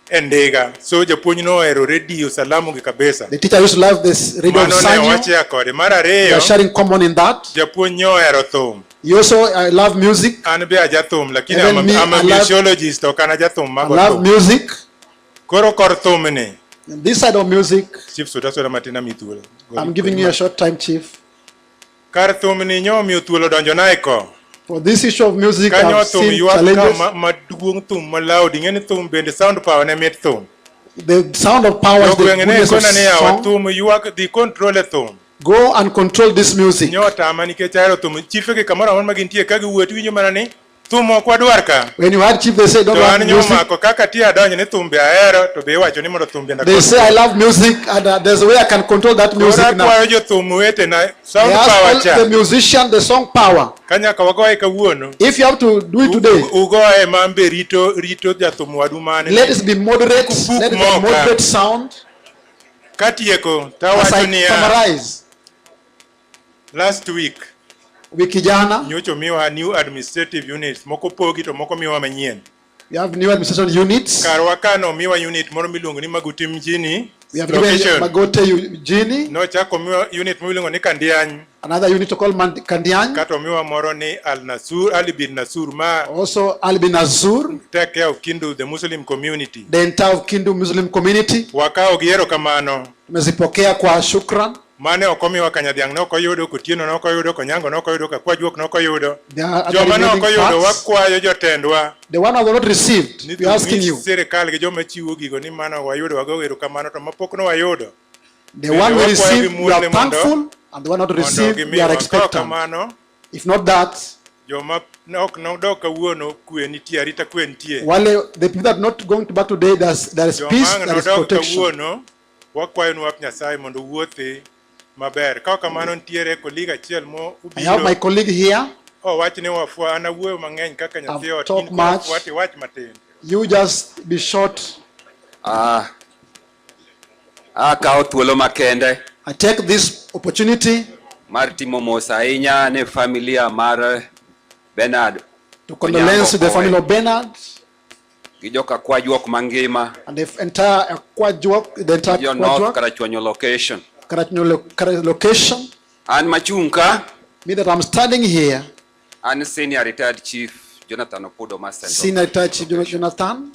endega so japuonj no ero radio salamu gi kabisa. The teacher used to love this radio Sanyo. We are sharing common in that. Japuonj no ero thum. You also love music. An be ajathum lakini I'm a musicologist to kana jathum mago. I love music. Koro kor thum ni. This side of music, Chief Soda matina mithuolo. I'm giving you a short time, Chief. Kar thum ni nyo mithuolo donjo naiko. For this issue of music, I've seen challenges. The sound of power is the goodness of song. Go and control this music. When you had Chief, they say don't love music. They say I love music, and there's a way I can control that music now. I ask the musician the song power. If you have to do it today, let it be moderate, let it be moderate sound. As I summarize, last week, wiki jana, nyocho miwa new administrative units moko pogi to moko miwa manyien. We have new administration units. Karwakano miwa unit moro milongo ni Maguti mjini. We have given Magote mjini. No chako miwa unit milongo ni Kandiany. Another unit called Kandiany. Kato miwa moro ni Al Nasur, Ali bin Nasur ma. Also Ali bin Nasur. Take care of Kindu, the Muslim community. The entire of Kindu Muslim community. Wakao giero kamano. Tumezipokea kwa shukran. Mane okomi wakanyadhiang noko yudo kutieno noko yudo konyango noko yudo kakwajuok noko yudo joma noko yudo wakwayo jotendwa the one who not received we asking you serikal gi joma chiwo gigo ni mano wayudo wagowero kamano to mapok no wayudo the one who received we are thankful and the one not received we are expectant if not that joma nok no doka wuono kwe nitie arita kwe nitie wale the people that not going to back today there is peace, there is protection wakwayo nu wap Nyasaye mondo wuothe maber ka kamano ntiere colleague achiel mo ubiro. I have my colleague here. Oh wachne wafwa ana wuoyo mang'eny kaka nyathi ot wach matin. You just be short. Kao thuolo makende. I take this opportunity mar timo mos ahinya ne familia mar Benerd to condolence to the family of Benerd gi joka kwajuok mangima and the entire kwajuok, the entire kwajuok Karachuonyo location. Location. And Machunka. Me that I'm standing here. And senior retired chief Jonathan Opodo Master. Senior retired chief Jonathan.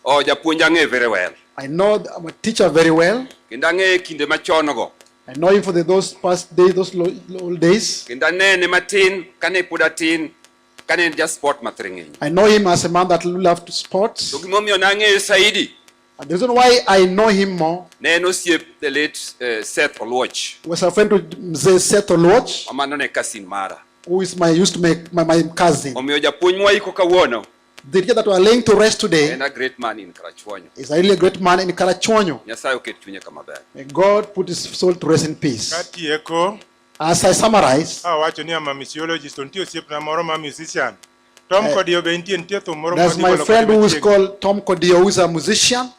Oh, japuonjange very well. I know I'm a teacher very well. Kindange kinde machonogo. I know him for those past days, those old days. Kindane ne matin kane pudatin kane just sport matringin. I know him as a man that loved to sports. Dogimomi onange saidi. And the reason why I know him more the late Seth Olwach was a friend to Seth Olwach, who is used to make my cousin. The teacher that we are laying to rest today a great man in Karachuonyo. Is a really great man in Karachuonyo. May God put his soul to rest in peace. As I summarize, there's my friend who is called Tom Kodio, who is a musician.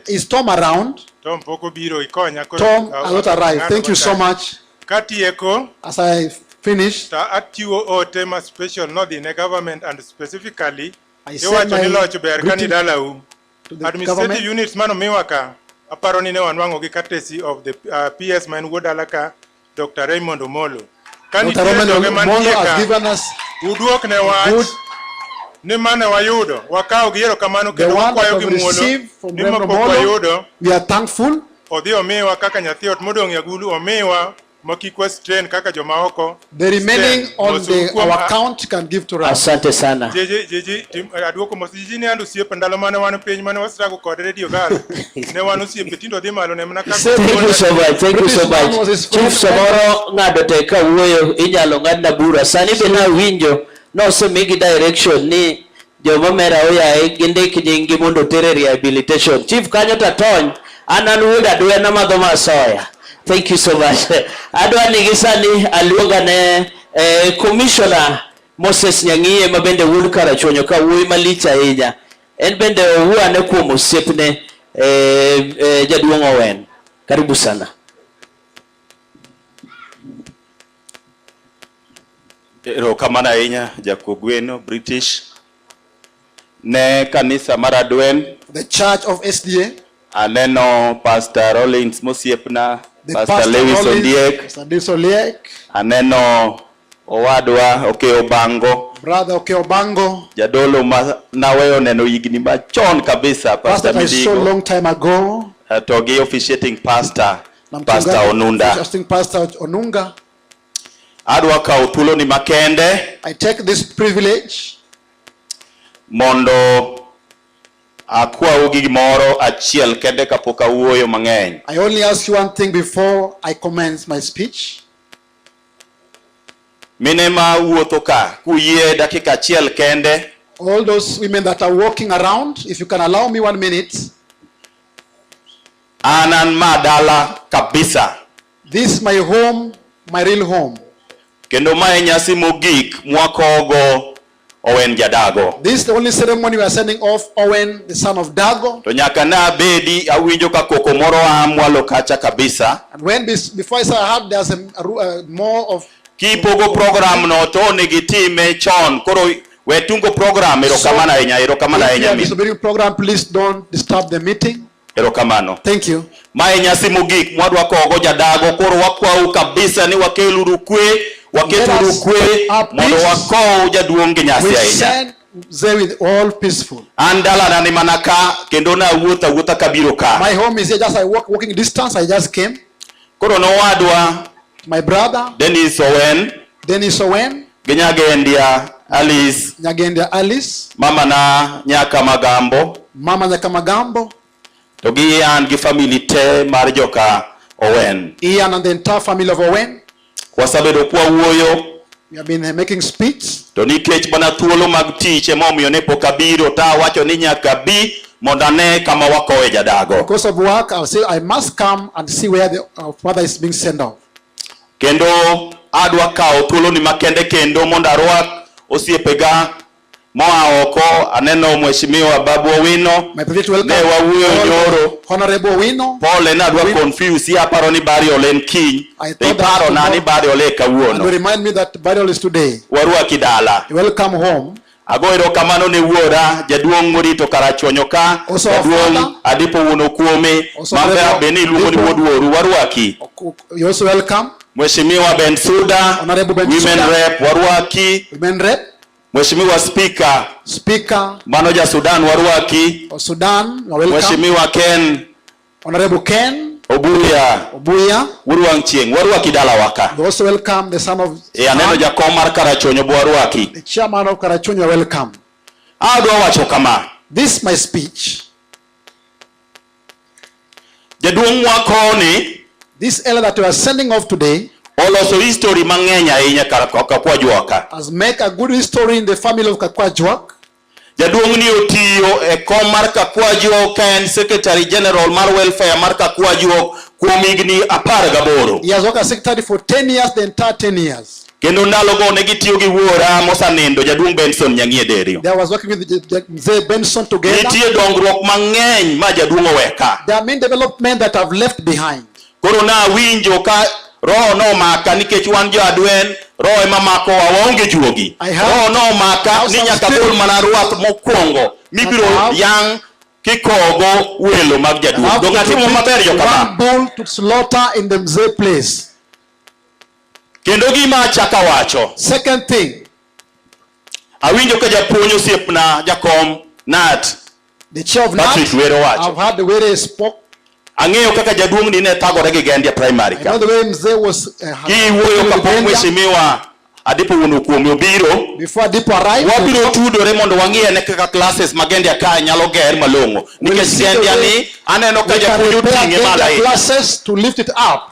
Is Tom around? Tom has not arrived. Thank you so much. As I finish, special not in the government and specifically I send my greeting to the administrative units mano miwaka aparoni ne wanwango gi courtesy of the PS man wodalaka Dr. Raymond Omolo. Dr. Raymond Omolo has given us udwok ne wach ni mane wayudo wakao giero kamano kendo wakwayo gi muolo ni mapok wayudo. We are thankful. Odhi omiwa kaka nyathi ot modong' yagulu omiwa makikwa strain kaka joma oko. The remaining on our account can give to us. Asante sana. Jeje aduoko mosiji ni andu siepe ndalo mane wan piny mane wastrago kod radio galo ne wan osiepe tindo dhi malo ne mana kaka. Thank you so much. Thank you so much. Chief Samoro ng'ado teka wuoyo inyalo ng'adna bura. Sani be na winjo no semigi direction ni joma mera oyae gindik nyingi mondo tere rehabilitation. Chief kanyo tatony anan wuoda dwena madho masoya. Thank you so much. Adwa nigisani aluonga ne Commissioner Moses Nyang'iye mabende wuod Karachuonyo ka wuoyi malich ahinya. En bende owuane kuom osiepne Jaduong' Owen. Karibu sana. Erokamano ahinya Jakuo Gweno British ne kanisa mar Adwen The church of SDA. Aneno Pastor Rollins Mosiepna, Pastor Lewis Ondiek. Pastor Lewis Ondiek. Aneno Owadwa Okeobango. Brother Okeobango. Jadolo naweyo neno yigni machon kabisa, Pastor Midigo. So long time ago. Togi officiating pastor, Pastor Onunda. Officiating Pastor Onunga. Adwa kao thuolo ni makende. I take this privilege. Mondo akwa ugi gimoro achiel kende kapok awuoyo mang'eny. I only ask you one thing before I commence my speech. Minema wuotho ka kuyie dakika achiel kende. All those women that are walking around, if you can allow me 1 minute. Anan madala kabisa. This is my home, my real home. Kendo mae nyasi mogik mwakogo Owen Jadago. This is the only ceremony we are sending off Owen, the son of Dago. To nyaka na bedi awinjo ka koko moro amwalo kacha kabisa. And when before I heard there's more of Kipogo program no to negitime chon koro wetungo program erokamana enya this program, please don't disturb the meeting. Erokamano. Thank you. Mae nyasi mogik mwadwa kogo Jadago koro wakwau kabisa ni wakeluru kwe mondo wako jaduong' nyasi ahinya. They with all peaceful. Andala na ni manaka kendo na wuotha kabiro ka. My home is here, just I walking distance. I just came. Koro no wadwa my brother Dennis Owen. Ginyagendia Alice. Nyagendia Alice. Mama na Nyaka Magambo. To gi an gi family te mar joka Owen. Ian and the entire family of Owen. Wasabedo kwa wuoyo. We have been making speech. To nikech bana thuolo mag tich emomiyo ne pok abiro ta wacho ni nyaka bi mondo ane kama wakowe Jadago. Because of work, I'll say I must come and see where the father is being sent off. Kendo adwa kao thuolo ni makende kendo mondo arwak osiepega moa oko. Aneno Mheshimiwa Babu Owino. My privilege to welcome ne wawuoyo nyoro. Honorable Owino. Paul na adwa confuse ya paro ni burial en kiny. Paro na ni burial e kawuono. And remind me that burial is today. Warwaki dala. Welcome home. Agoero kamano ne wuora jaduong' morito karachuonyo ka. Jaduong' adipo wuono kuome. Mambe abeni iluongo ni wuod wuoru. Warwaki. You also welcome. Mheshimiwa Bensuda. Women rep. Warwaki. Women rep. Mheshimiwa Speaker. Manoja Sudan warwaki. Sudan, welcome. Mheshimiwa Ken. Honorable Ken. Obuya. Uruang Chieng. Warwaki dala waka. You also welcome the son of aneno jakom mar Karachuonyo warwaki. The chairman of Karachuonyo, welcome. Adwa wacho kama. This is my speech. Jaduong' wakoni. This elder that we are sending off today oloso history mang'eny ahinya Kakwajwaka. Has make a good history in the family of Kakwajwak. Jaduong' ni otiyo e kom mar Kakwajwak and Secretary General mar Welfare mar Kakwajwak kuom higni 18. He has worked as secretary for 10 years, the entire 10 years. Kendo ndalogo ne gitiyo gi wuora mosanindo Jaduong' Benson Nyang'ie. They was working with Benson together. Nitie dongruok mang'eny ma Jaduong' oweka. There are many development that have left behind. Koro na winjo ka roho no maka nikech wan jo adwen roho ema mako waonge juogi. Roho no maka ni nyaka gol mana ruath mokwongo mibiro yang kikogo welo mag Jaduong'. Do ng'atimo maber jo kama. Bull to slaughter in the Mzee place. Kendo gima chaka wacho. Second thing. Awinjo ka japuonj osiepna jakom Nat. The chair of Nat. I've heard the way they spoke. Ang'eyo kaka jaduong' ni ne thagore gi Gendia primary. I know the way Mzee was wuoyo kapok Mheshimiwa Adipo wuono kuome obiro. Before Adipo arrived, wabiro tudore mondo wang'iye ne kaka classes ma Gendia ka nyalo ger malong'o. Nikech Gendia ni aneno ka japuonj oting'e malo classes to lift it up.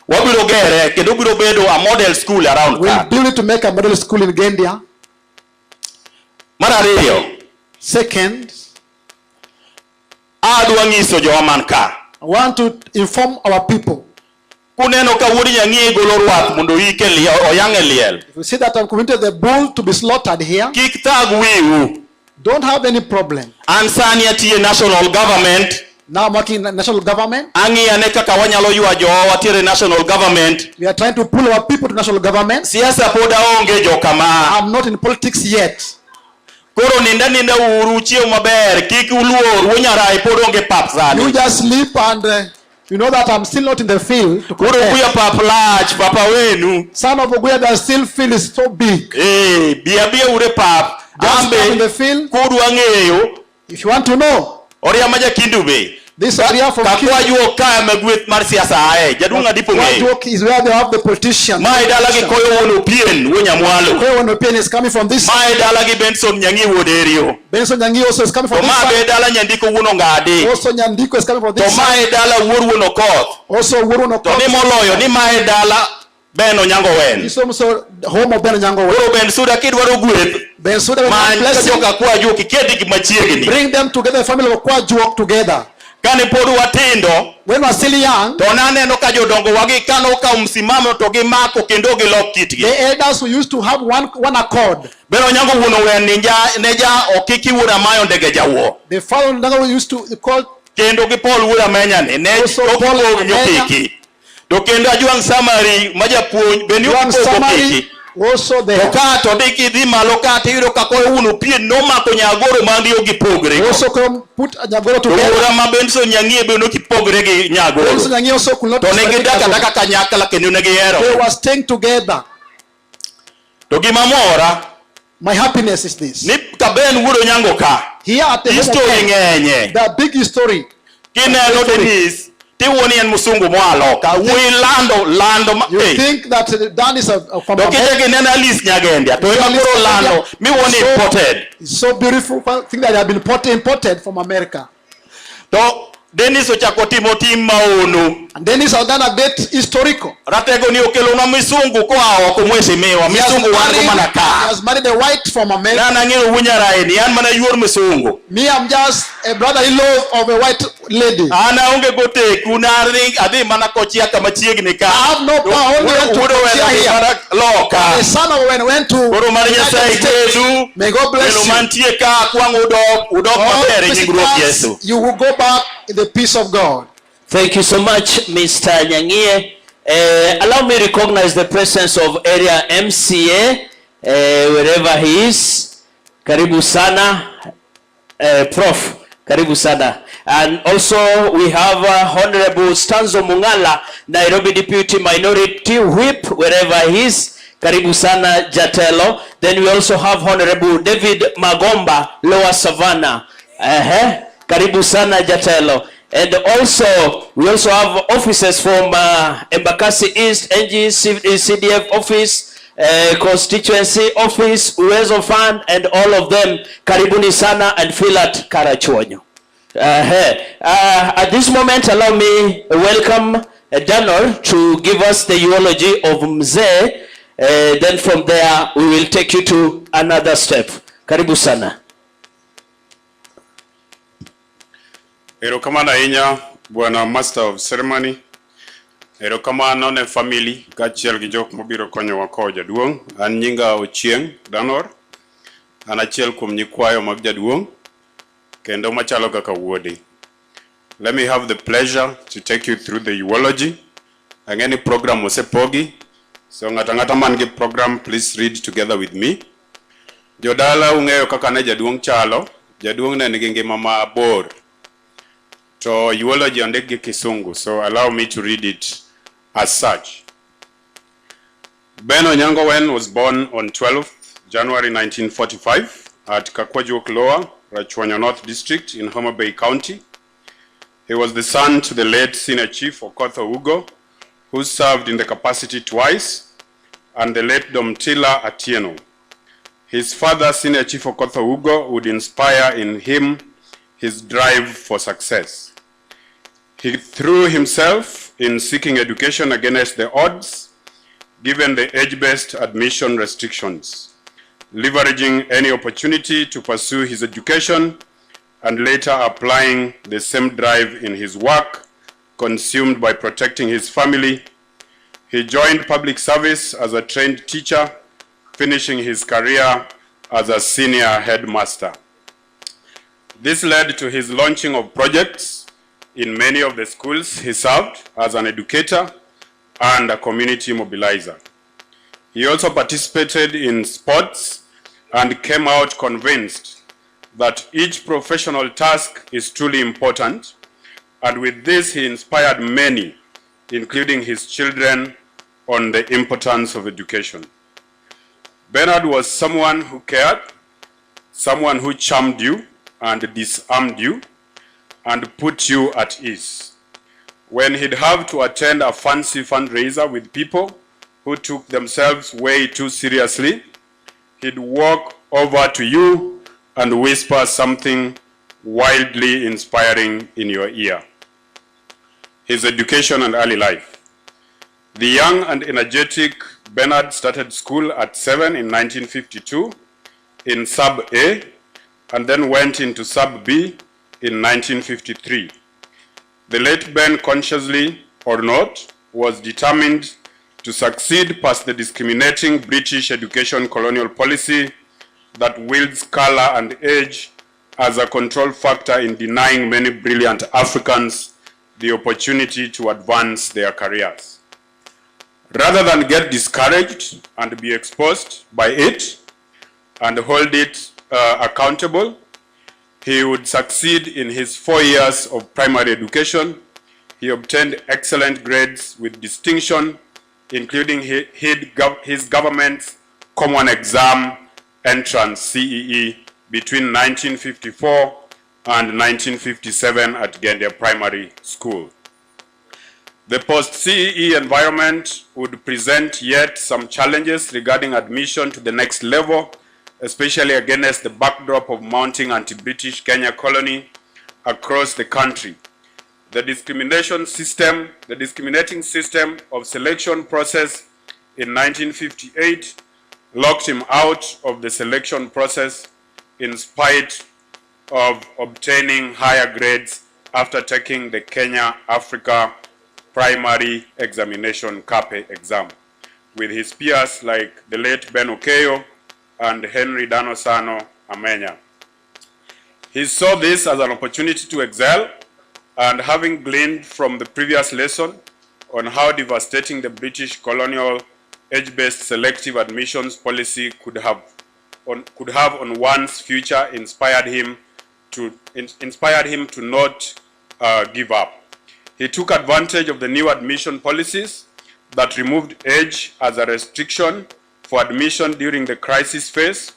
Wabiro gere kendo biro bedo a model school around we'll build it to make a model school in Gendia. Mar ariyo. Second, adwa ng'iso jowa man ka. I want to inform our people. Kuneno ka wuod Nyang'ie golo ruath mondo ike oyang' e liel. If you see that I'm committed the bull to be slaughtered here, kik thag wiu. Don't have any problem. An sani atiye national government. Now I'm working in the national government. Ang'iyane kaka wanyalo ywa jowa watiere national government. We are trying to pull our people to national government. Siasa pod aonge jo kama. I'm not in politics yet. Koro ninda uru chiew maber kik uluor wonyara ipodonge pap sani. You just sleep and you know that I'm still not in the field. Koro Oguya pap large papa wenu. Son of Oguya, the still field is so big. Bia ure pap. Just come in the field. Kudu angeyo. If you want to know. Oria maja kindube. This area from Kakwa yuo kaya megwith mar siasa ae. Jadunga dipo ngeyo. What is where they have the politicians. Mae dalagi koyo wono pien wonya mwalo. Koyo wono pien is coming from this. Mae dalagi Benson Nyangi woderio. Benson Nyangi also is coming from this. Mae dala Nyandiko wono ngade. Also Nyandiko is coming from this. Mae dala wono koth. Also wono koth. Ni moloyo ni mae dala Benerd Onyango Owen. Is also home of Benerd Onyango Owen. Koro Ben Suda kidwaro gweth. Ben Suda bring them together, the family of Kwajuok together. Kani podu watindo. When we are still young. Tonane no kajodongo wagi kano ka umsimamo togi mako kendo gilok kitgi. The elders who used to have one accord. Benerd Onyango wono wen neja okiki wura mayo ndege jawo. The father Onyango used to call kendo gi Paul wura menya ne Paul nyokiki. To kendo ajuang samari majapuonj beni okiki. Also there. Also come put Nyagoro together. Benson Nyangi also could not. They were staying together. My happiness is this. Here at the the big story. You think that Dan is from America? It's so beautiful thing that they have been imported from America. Dennis ochakotimo tim maono. And Dennis has done a great historical. Ratego ni okelona misungu kwa okumweshimiwa. Misungu wangu manaka. He has married a white from America. Na ngiro wunyara eni yan mana yuor misungu. Me, I'm just a brother-in-law of a white lady. Ana unge gote kuna ring adi mana kochia kama chiegni ka. I have no power, only went to Kochia here. Loka. The son of Owen went to United States. May God bless you. You will go back in the peace of God. Thank you so much, Mr. Nyangie. Allow me to recognize the presence of area MCA, wherever he is. Karibu sana, Prof. Karibu sana. And also we have Honorable Stanzo Mungala, Nairobi Deputy Minority Whip, wherever he is. Karibu sana, Jatelo. Then we also have Honorable David Magomba, Lower Savannah. Karibu sana, Jatelo. And also, we also have officers from Embakasi East, NG, CDF office, constituency office, Uwezo Fund, and all of them. Karibuni sana and Philat Karachuonyo. At this moment, allow me welcome Danor to give us the eulogy of Mzee. Then from there, we will take you to another step. Karibu sana. Erokamano ahinya Bwana Master of Ceremony. Erokamano ne family kaachiel gi jok mobiro konyowa kowo jaduong'. An nyinga Ochieng Danor. An achiel kuom nyikwayo mag jaduong' kendo machalo kaka wuode. Let me have the pleasure to take you through the eulogy. Ang'eni program osepogi. So ng'ata man gi program, please read together with me. Jodala ung'eyo kaka ne jaduong' chalo. Jaduong' ne nigi ngima mabor. So eulogy ondik gi Kisungu, so allow me to read it as such. Benerd Onyango Owen was born on 12th January 1945 at Kakwajuok Lower, Rachuonyo North District in Homa Bay County. He was the son to the late Senior Chief Okoth Ougo, who served in the capacity twice, and the late Domtila Atieno. His father, Senior Chief Okoth Ougo, would inspire in him his drive for success. He threw himself in seeking education against the odds, given the age-based admission restrictions, leveraging any opportunity to pursue his education and later applying the same drive in his work, consumed by protecting his family. He joined public service as a trained teacher, finishing his career as a senior headmaster. This led to his launching of projects in many of the schools he served as an educator and a community mobilizer. He also participated in sports and came out convinced that each professional task is truly important, and with this he inspired many, including his children, on the importance of education. Benerd was someone who cared, someone who charmed you and disarmed you and put you at ease. When he'd have to attend a fancy fundraiser with people who took themselves way too seriously, he'd walk over to you and whisper something wildly inspiring in your ear. His education and early life. The young and energetic Benerd started school at 7 in 1952 in Sub A and then went into Sub B in 1953. The late Ben, consciously or not, was determined to succeed past the discriminating British education colonial policy that wields color and age as a control factor in denying many brilliant Africans the opportunity to advance their careers. Rather than get discouraged and be exposed by it and hold it accountable, he would succeed in his 4 years of primary education. He obtained excellent grades with distinction, including his government's common exam entrance, CEE, between 1954 and 1957 at Gende Primary School. The post-CEE environment would present yet some challenges regarding admission to the next level, especially against the backdrop of mounting anti-British Kenya colony across the country. The discriminating system of selection process in 1958 locked him out of the selection process in spite of obtaining higher grades after taking the Kenya Africa Primary Examination CAPE exam with his peers like the late Ben Okeyo and Henry Danosano Amenya. He saw this as an opportunity to excel, and having gleaned from the previous lesson on how devastating the British colonial age-based selective admissions policy could have on one's future, inspired him to not give up. He took advantage of the new admission policies that removed age as a restriction for admission during the crisis phase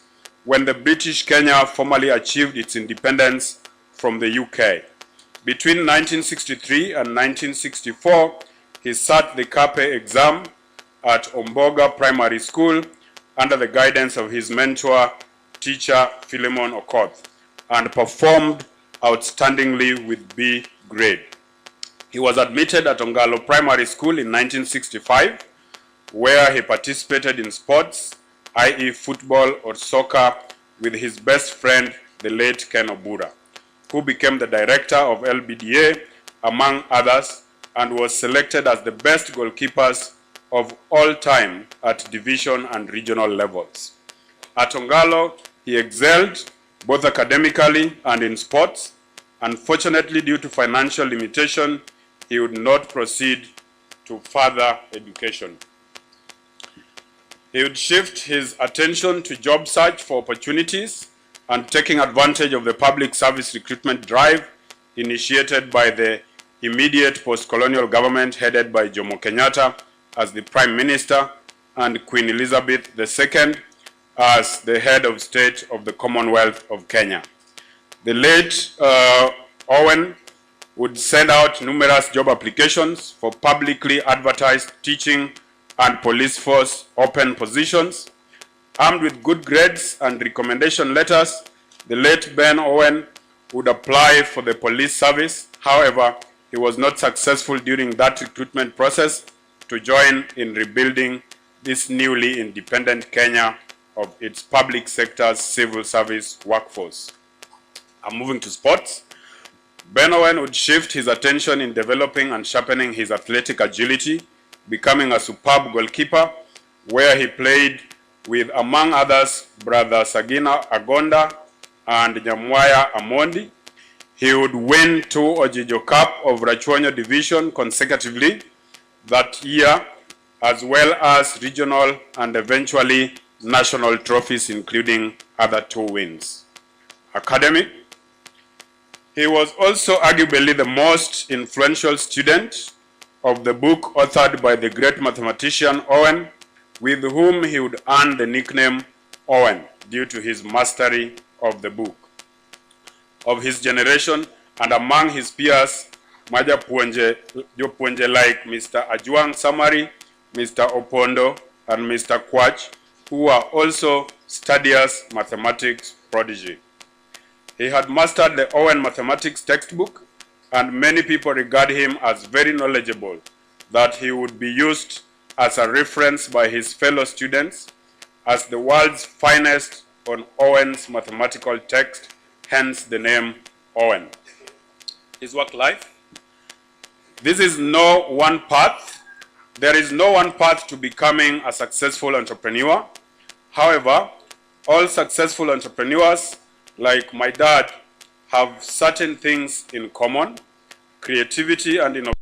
when the British Kenya formally achieved its independence from the UK. Between 1963 and 1964, he sat the CAPE exam at Omboga Primary School under the guidance of his mentor, teacher Philemon Okoth, and performed outstandingly with B grade. He was admitted at Ongalo Primary School in 1965, where he participated in sports, i.e. football or soccer, with his best friend, the late Ken Obura, who became the director of LBDA, among others, and was selected as the best goalkeepers of all time at division and regional levels. At Ongalo, he excelled both academically and in sports. Unfortunately, due to financial limitation, he would not proceed to further education. He would shift his attention to job search for opportunities and taking advantage of the public service recruitment drive initiated by the immediate post-colonial government headed by Jomo Kenyatta as the Prime Minister and Queen Elizabeth II as the head of state of the Commonwealth of Kenya. The late Owen would send out numerous job applications for publicly advertised teaching and police force open positions. Armed with good grades and recommendation letters, the late Ben Owen would apply for the police service. However, he was not successful during that recruitment process to join in rebuilding this newly independent Kenya of its public sector's civil service workforce. I'm moving to sports. Ben Owen would shift his attention in developing and sharpening his athletic agility, becoming a superb goalkeeper, where he played with, among others, brother Sagina Agonda and Nyamwaya Amondi. He would win 2 Ojijo Cup of Rachuonyo Division consecutively that year, as well as regional and eventually national trophies, including other 2 wins. Academic. He was also arguably the most influential student of the book authored by the great mathematician Owen, with whom he would earn the nickname Owen due to his mastery of the book. Of his generation and among his peers, Maja Puenje like Mr. Ajuang Samari, Mr. Opondo, and Mr. Kwach, who are also studious mathematics prodigy. He had mastered the Owen mathematics textbook, and many people regard him as very knowledgeable, that he would be used as a reference by his fellow students as the world's finest on Owen's mathematical text, hence the name Owen. His work life. This is no one path. There is no one path to becoming a successful entrepreneur. However, all successful entrepreneurs, like my dad, have certain things in common: creativity and innovation.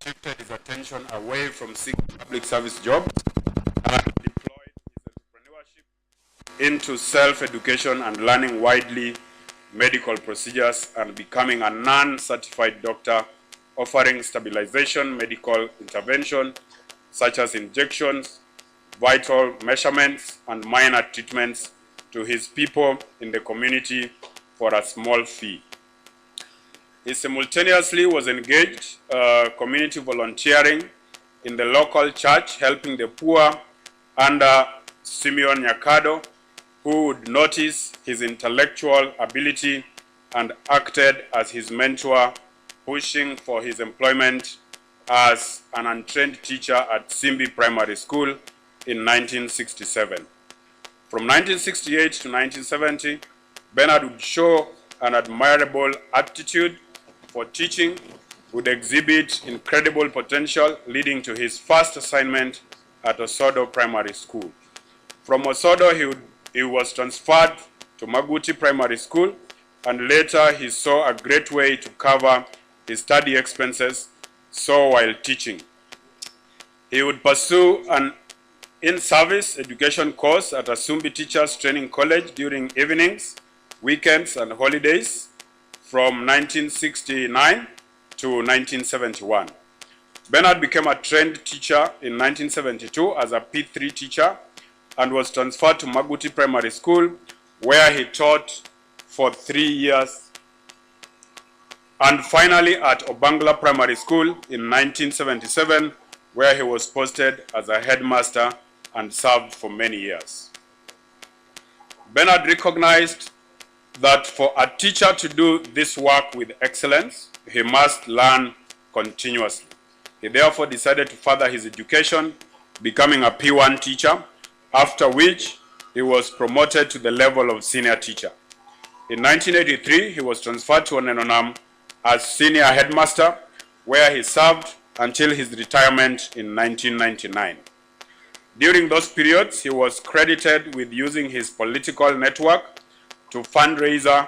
Shifted his attention away from seeking public service jobs and deployed his entrepreneurship into self-education and learning widely medical procedures and becoming a non-certified doctor, offering stabilization medical intervention such as injections, vital measurements, and minor treatments to his people in the community for a small fee. He simultaneously was engaged community volunteering in the local church, helping the poor under Simeon Nyakado, who would notice his intellectual ability and acted as his mentor, pushing for his employment as an untrained teacher at Simbi Primary School in 1967. From 1968 to 1970, Benerd would show an admirable aptitude for teaching, would exhibit incredible potential, leading to his first assignment at Osodo Primary School. From Osodo, he was transferred to Maguti Primary School, and later he saw a great way to cover his study expenses, so while teaching. He would pursue an in-service education course at Asumbi Teachers Training College during evenings, weekends, and holidays from 1969 to 1971. Benerd became a trained teacher in 1972 as a P3 teacher and was transferred to Maguti Primary School, where he taught for 3 years, and finally at Obangla Primary School in 1977, where he was posted as a headmaster and served for many years. Benerd recognized that for a teacher to do this work with excellence, he must learn continuously. He therefore decided to further his education, becoming a P1 teacher, after which he was promoted to the level of senior teacher. In 1983, he was transferred to Onenonam as senior headmaster, where he served until his retirement in 1999. During those periods, he was credited with using his political network to fundraise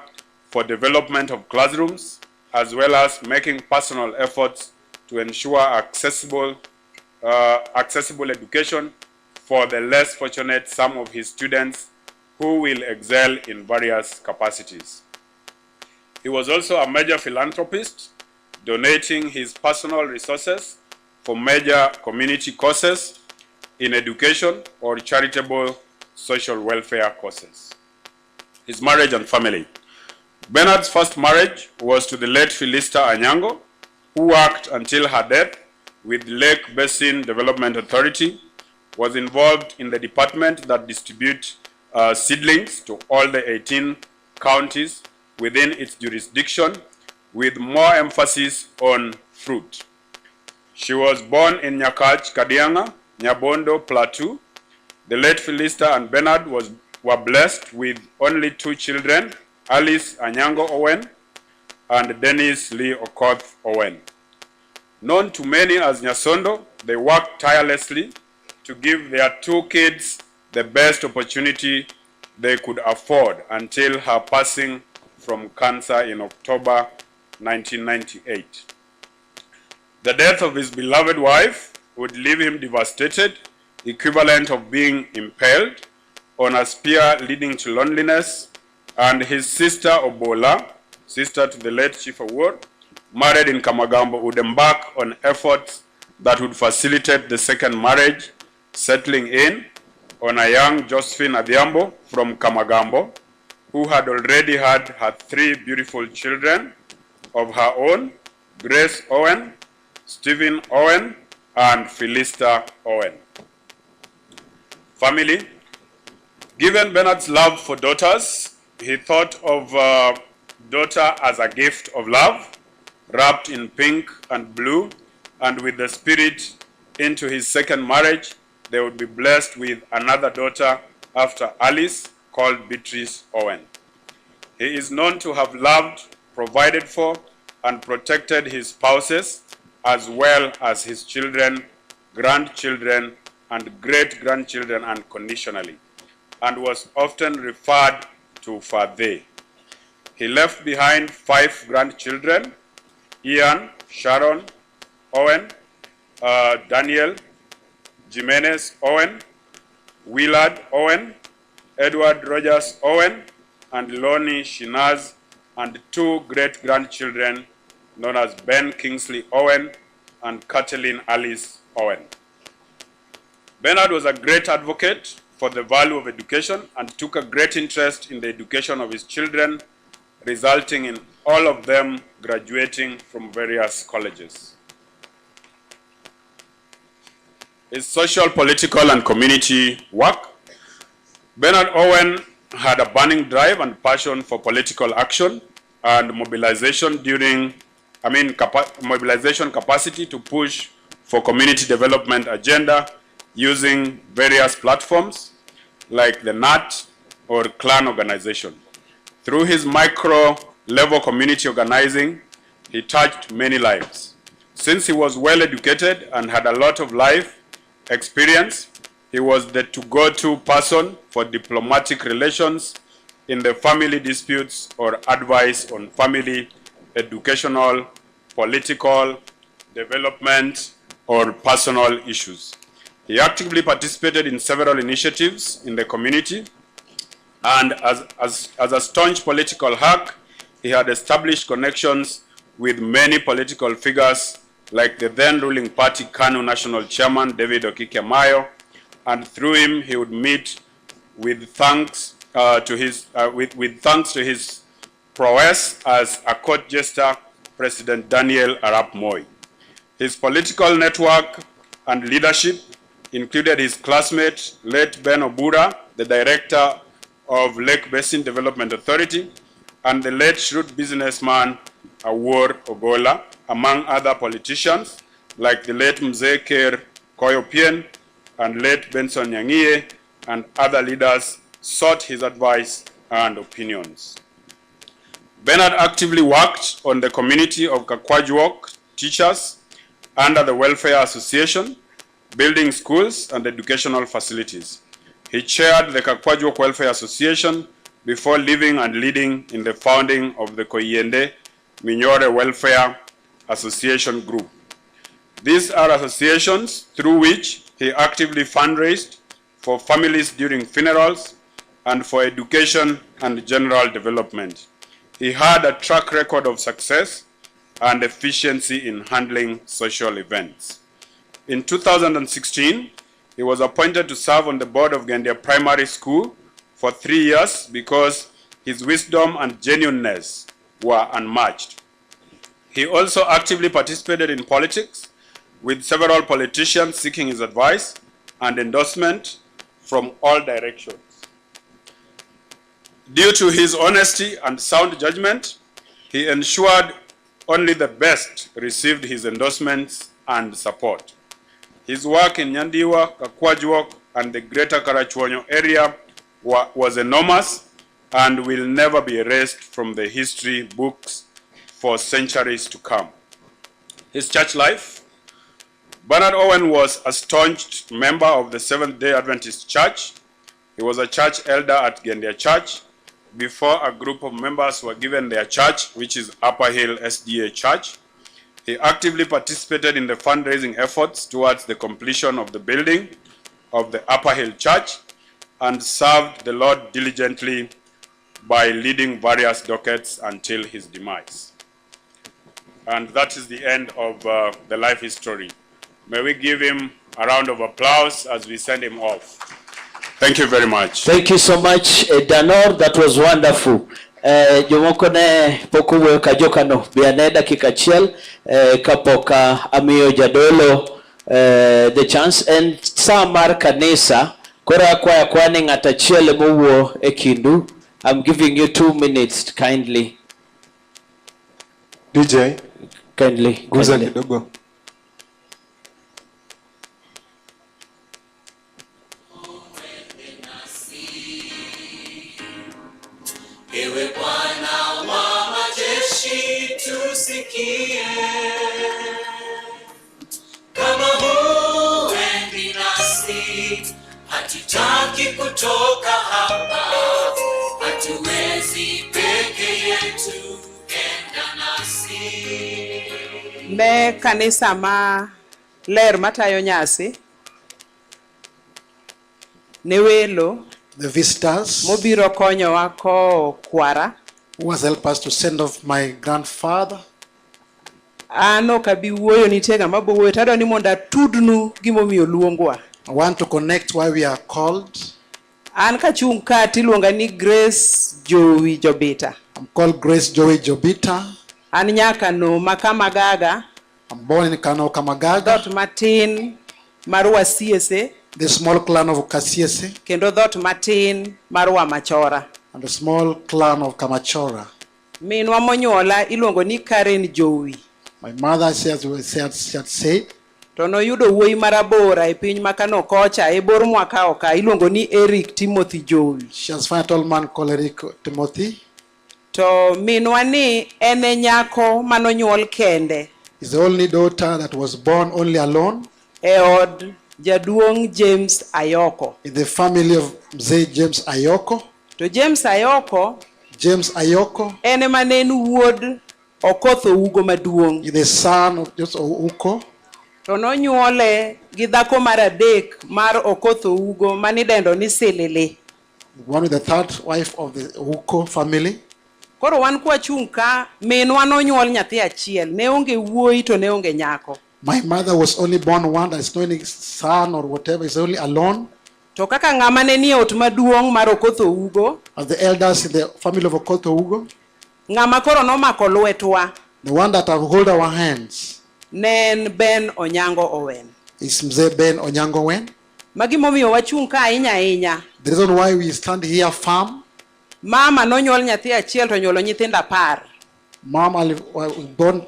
for development of classrooms, as well as making personal efforts to ensure accessible education for the less fortunate, some of his students who will excel in various capacities. He was also a major philanthropist, donating his personal resources for major community causes in education or charitable social welfare causes. His marriage and family. Benerd's first marriage was to the late Philista Onyango, who worked until her death with Lake Basin Development Authority, was involved in the department that distributes seedlings to all the 18 counties within its jurisdiction, with more emphasis on fruit. She was born in Nyakach, Kadianga, Nyabondo, Plateau. The late Philista and Benerd were blessed with only 2 children, Alice Onyango Owen and Dennis Lee Okoth Owen. Known to many as Nyasondo, they worked tirelessly to give their 2 kids the best opportunity they could afford until her passing from cancer in October 1998. The death of his beloved wife would leave him devastated, equivalent of being impaled on a spear leading to loneliness, and his sister Obola, sister to the late Chief Award, married in Kamagambo, would embark on efforts that would facilitate the second marriage, settling in on a young Josephine Adhiambo from Kamagambo, who had already had her 3 beautiful children of her own, Grace Owen, Stephen Owen, and Philista Owen. Family. Given Benerd's love for daughters, he thought of daughter as a gift of love, wrapped in pink and blue, and with the spirit into his second marriage, they would be blessed with another daughter after Alice, called Beatrice Owen. He is known to have loved, provided for, and protected his spouses, as well as his children, grandchildren, and great-grandchildren unconditionally, and was often referred to Father. He left behind 5 grandchildren: Ian, Sharon, Owen, Daniel, Jimenez Owen, Willard Owen, Edward Rogers Owen, and Lonnie Shinaz, and 2 great-grandchildren known as Ben Kingsley Owen and Kathleen Alice Owen. Benerd was a great advocate for the value of education and took a great interest in the education of his children, resulting in all of them graduating from various colleges. His social, political, and community work. Benerd Owen had a burning drive and passion for political action and mobilization mobilization capacity to push for community development agenda using various platforms like the NAT or clan organization. Through his micro-level community organizing, he touched many lives. Since he was well educated and had a lot of life experience, he was the to-go-to person for diplomatic relations in the family disputes or advice on family, educational, political, development, or personal issues. He actively participated in several initiatives in the community, and as a staunch political hack, he had established connections with many political figures like the then ruling party KANU National Chairman David Okike Mayo, and through him he would meet with thanks to his prowess as a court jester, President Daniel Arap Moi. His political network and leadership included his classmate, late Ben Obura, the director of Lake Basin Development Authority, and the late shrewd businessman Awor Ogola, among other politicians like the late Mzee Ker Koyopien and late Benson Nyangie, and other leaders sought his advice and opinions. Benerd actively worked on the community of Kakwajuok teachers under the Welfare Association, building schools and educational facilities. He chaired the Kakwajuok Welfare Association before leaving and leading in the founding of the Koyende Minyore Welfare Association Group. These are associations through which he actively fundraised for families during funerals and for education and general development. He had a track record of success and efficiency in handling social events. In 2016, he was appointed to serve on the board of Gendia Primary School for 3 years because his wisdom and genuineness were unmatched. He also actively participated in politics, with several politicians seeking his advice and endorsement from all directions. Due to his honesty and sound judgment, he ensured only the best received his endorsements and support. His work in Nyandiwa, Kakwajuok, and the greater Karachuonyo area was enormous and will never be erased from the history books for centuries to come. His church life. Benerd Owen was a staunch member of the Seventh-day Adventist Church. He was a church elder at Gendia Church before a group of members were given their church, which is Upper Hill SDA Church. He actively participated in the fundraising efforts towards the completion of the building of the Upper Hill Church and served the Lord diligently by leading various dockets until his demise. And that is the end of the life history. May we give him a round of applause as we send him off. Thank you very much. Thank you so much, Danor. That was wonderful. Jomoko ne pokuwe kajokano bianeda kikachiel kapoka amiyo jadolo the chance and samar kanisa kora kwa ni ngatachiel muwo ekindu. I'm giving you 2 minutes kindly. DJ kindly guza kidogo. Ewe Bwana wa majeshi tusikie, kama huendi nasi, hatutaki kutoka hapa, hatuwezi peke yetu, enda nasi. Ne kanisa ma ler matayo nyasi, ne welo, the visitors mobiro konyo wako kwara, who has helped us to send off my grandfather. Ano kabi wuoyo nitega mabowo tado ni monda tudnu gimomiyo luongwa. I want to connect why we are called. An kachung ka tiluonga ni Grace Joey Jobita. I'm called Grace Joey Jobita. An nyaka no Makamagaga. I'm born in Kano Kamagaga. Dot Martin Marua CSA. The small clan of Kasiese. Kendo dot Martin Marua Machora. And the small clan of Kamachora. Minwa monyola iluongo ni Karen Joey. My mother she had said. Tono yudo wuoyi marabora e piny makano kocha e bor mwaka oka iluongo ni Eric Timothy Joey. She has found a tall man called Eric Timothy. To minwa ni ene nyako manonyuol kende. Is the only daughter that was born only alone. Eod Jaduong James Ayoko. In the family of Mzee James Ayoko. To James Ayoko. James Ayoko. Ene manenu wuod Okotho Ugo maduong. Is the son of just Uko. To nonyuole gi dhako mar adek mar Okotho Ugo manidendo ni Silili. One with the third wife of the Uko family. Koro wan kwa chunka minwa nonyuol nyathi achiel ne onge wuoyi to ne onge nyako. My mother was only born one, there is no any son or whatever, is only alone. To kaka ngama ne ni ot maduong mar Okotho Ugo. As the elders in the family of Okotho Ugo. Ngama koro nomako lwetwa. The one that have hold our hands. Nen Ben Onyango Owen. Is Mzee Ben Onyango Owen. Magi momiyo wachung ka inya. The reason why we stand here firm. Mama nonyuol nyathi achiel to nyuolo nyithindo 10. Mama was born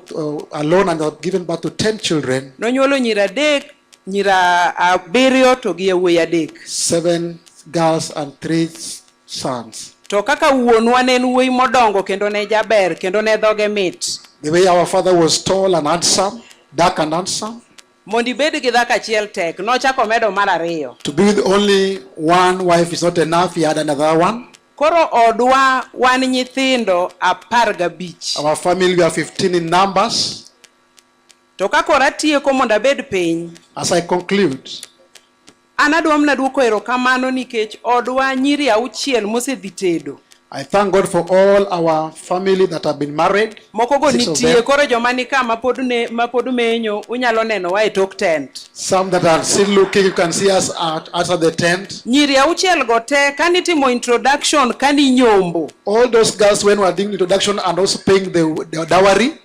alone and was given birth to 10 children. Nonyuolo nyira adek, nyira abiriyo to gi yawuoyi adek. 7 girls and 3 sons. To kaka wuonwa ne en wuoyi modongo kendo ne jaber kendo ne dhoge mit. The way our father was tall and handsome, dark and handsome. Mondi bed gi dhako achiel tek, nochako medo mar ariyo. To be with only one wife is not enough, he had another one. Koro odwa wan nyithindo 15. Our family we are 15 in numbers. To kakora tieko mondo abed piny. As I conclude. Anadwam naduoko erokamano nikech odwa nyiri 6 mosedhi tedo. I thank God for all our family that have been married. Moko go nitie koro joma ni ka mapod menyo unyalo neno wa e tok tent. Some that are still looking, you can see us outside the tent. Nyiri 6 go te kanitimo introduction kani nyombo. All those girls when we are doing introduction and also paying the dowry.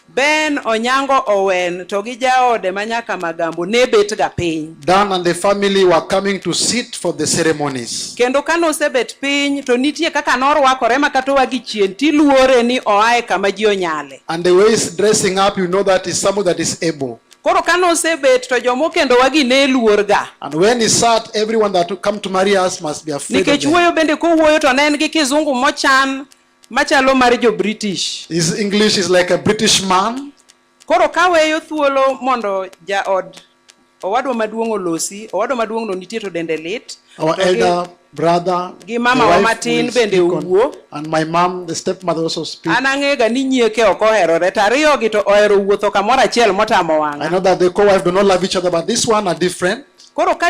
Ben Onyango Owen to gi jaode manyaka magambo ne bet ga piny. Dan and the family were coming to sit for the ceremonies. Kendo kano sebet piny to nitie kaka norwakore makatowa gi chien tiluore ni oae kama ji onyale. And the way he's dressing up, you know that is someone that is able. Koro kano sebet to jomo kendo wagi ne luor ga. And when he sat, everyone that come to marry us must be afraid. Nikech wuoyo bende ko wuoyo to ne en gi kizungu mochan machalo mar jo British. His English is like a British man. Koro kaweyo thuolo mondo jaod Owadwa maduong' olosi, owadwa maduong' no nitie to dende lit. Our elder brother, gi mama wa matin bende uwo. and my mom, the stepmother, also speak. Anang'ega ni nyieke ok oherore, to ariyo gi to ohero wuotho kamoro achiel motamo wang'a. I know that the co-wife do not love each other, but this one are different. Koro